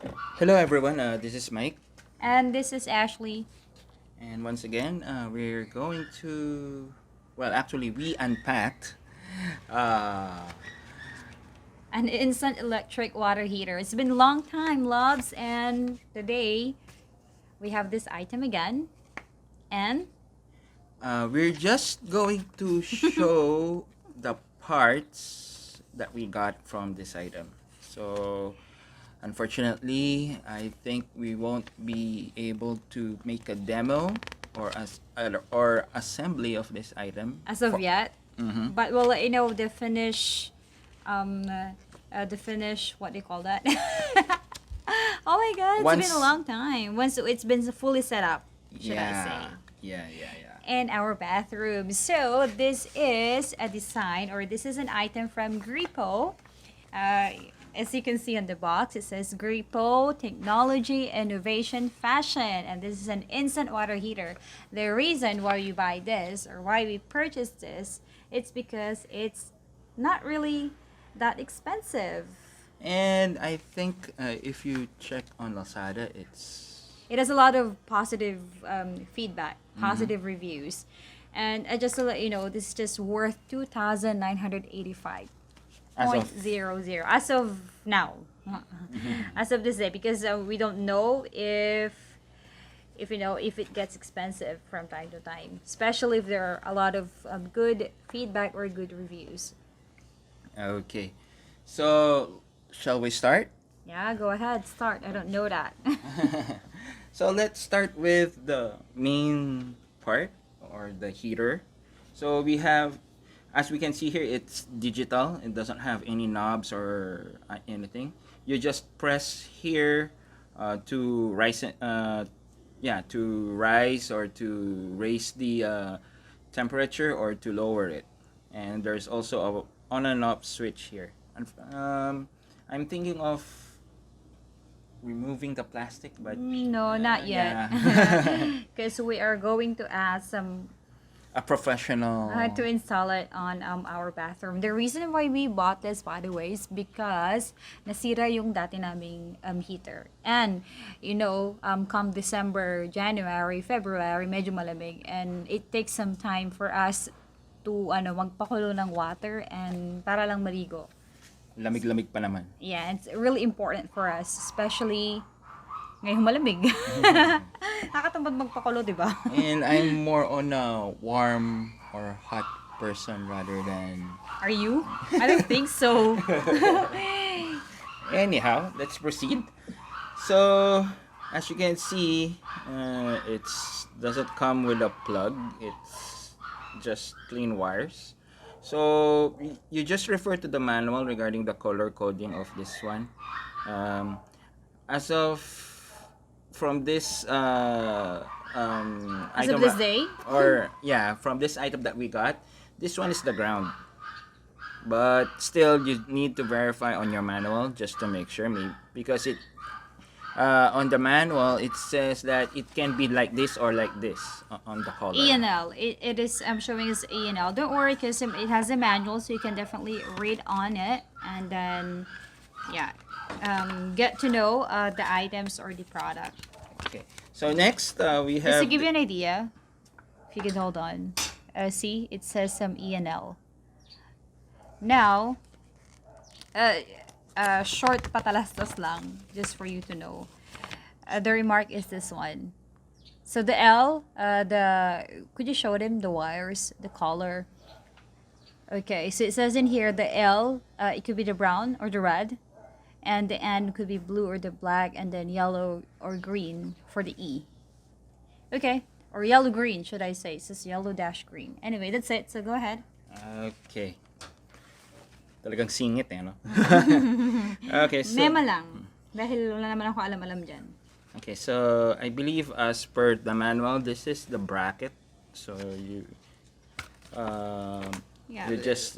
Hello everyone, this is Mike, And this is Ashley. and once again, we're going to, well, actually, we unpacked. Uh, An instant electric water heater. It's been a long time, loves, and today we have this item again. And we're just going to show the parts that we got from this item. So, unfortunately, I think we won't be able to make a demo or assembly of this item. as of yet, Mhm. but we'll let you know um, the finish, what do you call that? Oh my god, it's been a Once, long time. Once it's been fully set up, should I say. yeah, yeah. In our bathroom. So this is a design, or this is an item from Gripo. As you can see on the box, it says Gripo Technology, Innovation, Fashion, and this is an instant water heater. The reason why you buy this or why we purchased this, it's because it's not really that expensive. And I think if you check on Lazada, it's It has a lot of positive feedback, mhm, positive reviews. And just to let you know, this is just worth 2,985. as Point of zero zero as of now. As of this day, because we don't know if it gets expensive from time to time, especially if there are a lot of good feedback or good reviews. okay. So shall we start? Yeah, go ahead, start. I don't know that. So let's start with the main part or the heater. So we have, as we can see here, it's digital. It doesn't have any knobs or anything. You just press here to rise it, to rise or to raise the temperature or to lower it. And there's also a on and off switch here. And I'm thinking of removing the plastic, but No, not yet. yeah, Because we are going to add some a professional. to install it on our bathroom. The reason why we bought this, by the way, is because nasira yung dati naming heater. And, come December, January, February, medyo malamig. And it takes some time for us to magpakulo ng water and para lang maligo. Lamig-lamig pa naman. Yeah, it's really important for us, especially ngayong malamig. Nakatamad magpakulo, di ba? And I'm more on a warm or hot person rather than. Are you? I don't think so. Anyhow, let's proceed. So, as you can see, it doesn't come with a plug. It's just clean wires. So, you just refer to the manual regarding the color coding of this one. Um, as of from this As of item this day? or yeah, from this item that we got, this one is the ground. But still, you need to verify on your manual just to make sure, maybe because it on the manual it says that it can be like this or like this on the color. E&L. It is, I'm showing as E&L. Don't worry, because it has a manual, so you can definitely read on it. And then, yeah, get to know the items or the product. Okay. So next we Just to have give you an idea, if you can hold on. See, it says some E&L. Now, short patalastas lang, just for you to know. The remark is this one. So the L, could you show them the wires, the color? Okay, so it says in here the L, it could be the brown or the red, and the N could be blue or the black, and then yellow or green for the E. Okay, or yellow green, should I say? It says yellow dash green. Anyway, that's it. So go ahead. okay. Talagang singit no? Okay, so Mema lang. Dahil wala naman ako alam-alam dyan. okay, so I believe as per the manual, this is the bracket. So um, Yeah. you just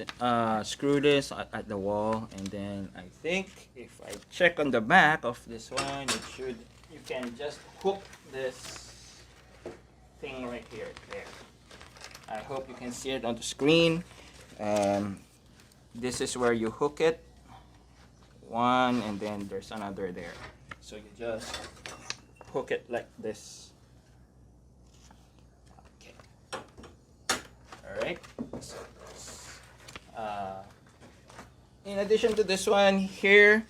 screw this at the wall, and then I think if I check on the back of this one, you can just hook this thing right here. There. I hope you can see it on the screen. This is where you hook it. One, and then there's another there. So you just hook it like this. Okay. All right. So, uh, in addition to this one here,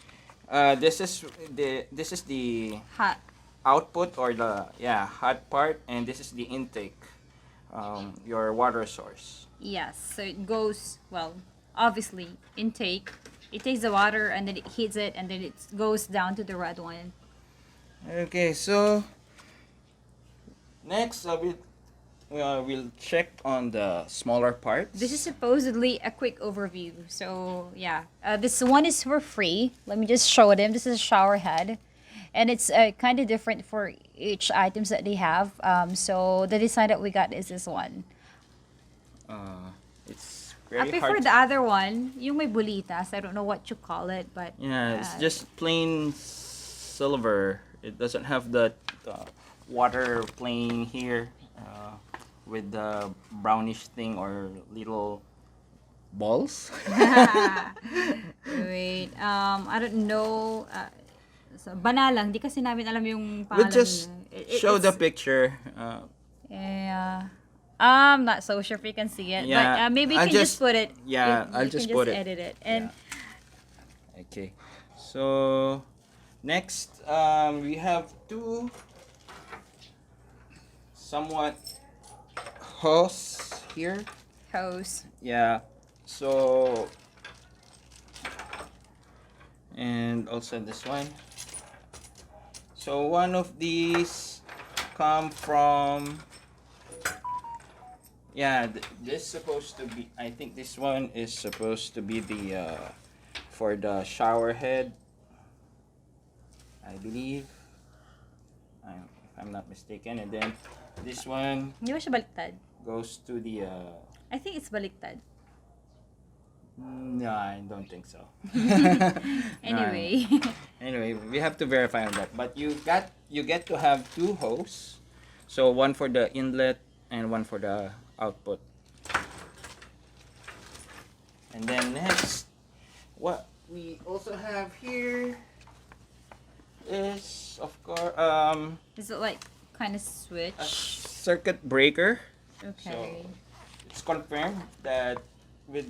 this is the Hot. output or the hot part, and this is the intake, your water source. Yes. So it goes, well, obviously, intake. It takes the water and then it heats it and then it goes down to the red one. Okay, so next we'll check on the smaller parts. This is supposedly a quick overview. So, yeah. This one is for free. Let me just show them. This is a shower head. And it's kind of different for each items that they have. So, the design that we got is this one. It's I very prefer hard. the other one. Yung may bulitas. I don't know what you call it, but... Yeah, it's just plain silver. It doesn't have the water playing here with the brownish thing or little balls. Wait, I don't know. So, banalang. Di kasi namin alam yung We'll pangalan. just show the it's- picture. Yeah. I'm not so sure if you can see it. Yeah, But maybe you I'll can just put it. yeah, you I'll can just put it. edit it. And Okay. So next, we have two somewhat hose here. hose. Yeah. So and also this one. So one of these come from this supposed to be, I think this one is supposed to be the for the shower head, I believe. If I'm not mistaken. And then this one Hindi ba siya baliktad? goes to the I think it's baliktad. no, I don't think so. Anyway. Anyway, we have to verify on that. But you get to have two hoses. So one for the inlet and one for the output. And then next, what we also have here is of course Is it like kind of a switch? circuit breaker. Okay. So it's confirmed that with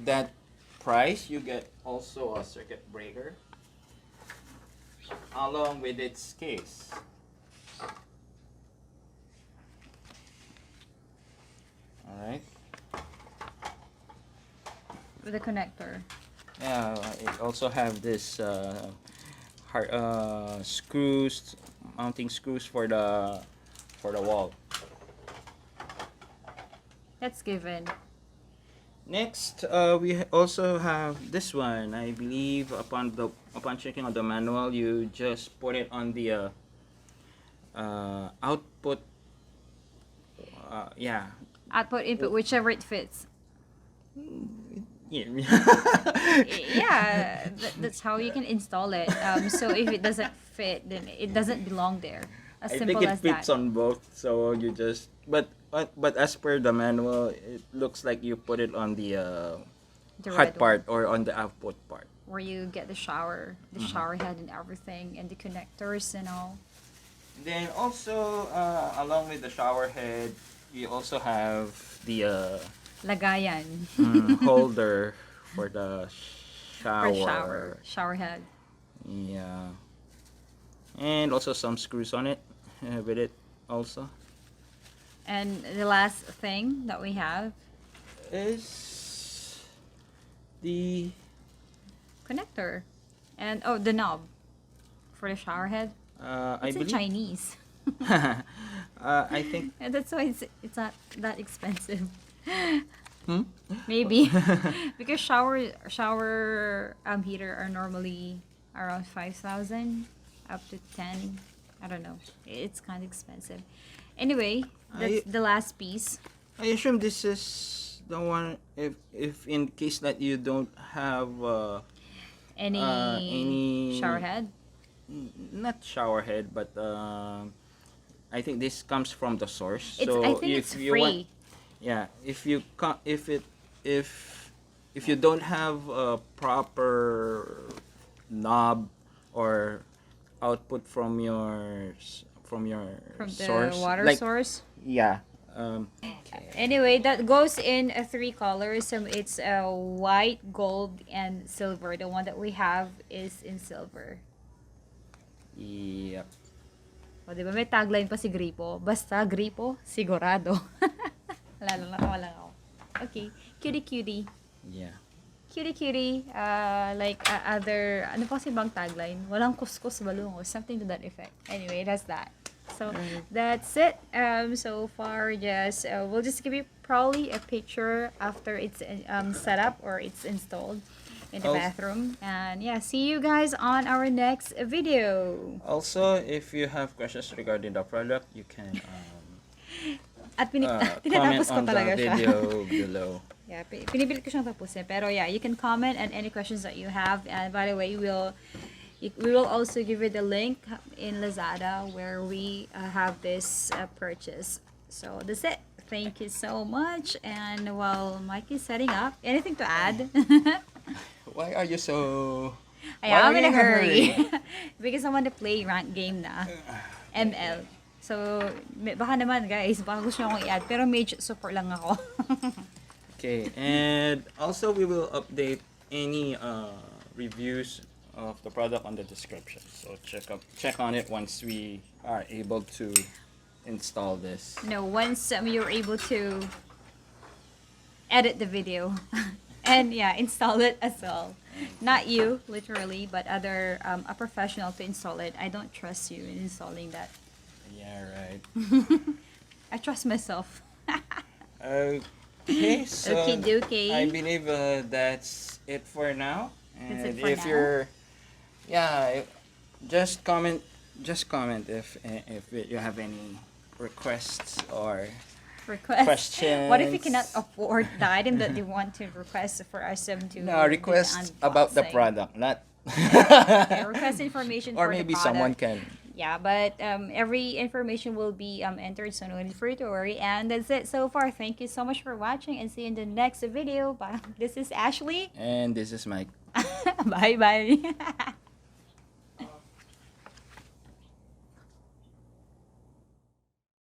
that price you get also a circuit breaker along with its case. All right. With a connector. Yeah, it also have this screws, mounting screws for the wall. That's given. Next, we also have this one. I believe upon checking on the manual, you just put it on the output. Yeah. Output, input, whichever it fits. Yeah. Yeah, that's how you can install it. So if it doesn't fit, then it doesn't belong there. As I simple think it as fits that. on both, so you just but as per the manual, it looks like you put it on the The hot red part or on the output part. where you get the shower head and everything, and the connectors and all. Then also along with the shower head, you also have the Lagayan. holder for the For shower. shower head. Yeah. And also some screws on it with it also. And the last thing that we have, Is the connector. And the knob for the shower head. I It's in believe Chinese. I think And that's why it's not that expensive. hmm? Maybe because shower heater are normally around 5,000 up to 10. I don't know. It's kind of expensive. Anyway, that's the last piece. I assume this is the one if in case that you don't have any Shower head. not shower head but I think this comes from the source. It's So I think if it's you want, free. yeah, if you if you don't have a proper knob or output from your From the source, water like, source. yeah. Anyway, that goes in three colors. It's white, gold, and silver. The one that we have is in silver. Yep. O, di ba may tagline pa si Gripo? Basta Gripo, sigurado. Wala lang, nakawa lang ako. Okay, cutie cutie. Yeah. Cutie cutie, other, ano pa kasi bang tagline? Walang kuskus balungo, something to that effect. Anyway, that's that. So, that's it. So far, just, we'll just give you probably a picture after it's set up or it's installed in the bathroom. And yeah, see you guys on our next video. Also, if you have questions regarding the product, you can At comment tinatapos ko on the talaga siya. video below. Yeah, pinipilit ko siyang tapusin. Pero yeah, you can comment on any questions that you have. And by the way, we will also give you the link in Lazada where we have this purchase. So that's it. Thank you so much. And while Mike is setting up, anything to add? Why are you so... I Why am are in you a hurry. Because I want to play rank game na. ML. So, baka naman guys, baka gusto nyo akong i-add. Pero mage support lang ako. Okay, and also we will update any reviews of the product on the description. So check on it once we are able to install this. No, once you're able to edit the video. And yeah, install it as well. Not you, literally, but a professional to install it. I don't trust you in installing that. Yeah, right. I trust myself. Okay, so Okie dokie. I believe that's it for now. And That's it for if now. you're, yeah, just comment if you have any requests or Request. questions. What if you cannot afford the item that you want to request for us to No, request about the unboxing? product, not. Okay, request information Or for maybe the someone product. can. Yeah, but every information will be entered, so no need for you to worry. And that's it so far. Thank you so much for watching, and see you in the next video. Bye. This is Ashley. And this is Mike. Bye bye.